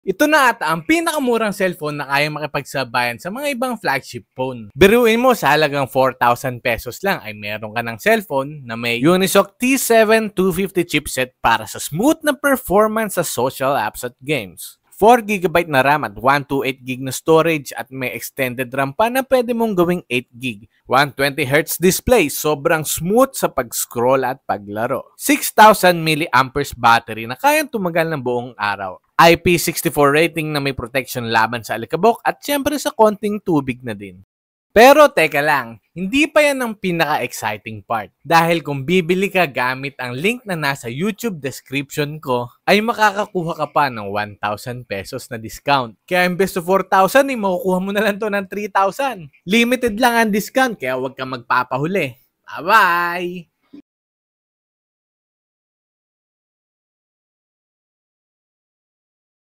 Ito na ata ang pinakamurang cellphone na kayang makipagsabayan sa mga ibang flagship phone. Biruin mo sa halagang 4,000 pesos lang ay meron ka ng cellphone na may Unisoc T7-250 chipset para sa smooth na performance sa social apps at games. 4GB na RAM at 128GB na storage at may extended RAM pa na pwede mong gawing 8GB. 120Hz display, sobrang smooth sa pag-scroll at paglaro. 6,000 mAh battery na kayang tumagal ng buong araw. IP64 rating na may protection laban sa alikabok at syempre sa konting tubig na din. Pero teka lang, hindi pa yan ang pinaka-exciting part. Dahil kung bibili ka gamit ang link na nasa YouTube description ko, ay makakakuha ka pa ng 1,000 pesos na discount. Kaya imbes to 4,000, makukuha mo na lang to ng 3,000. Limited lang ang discount, kaya huwag ka magpapahuli. Bye-bye!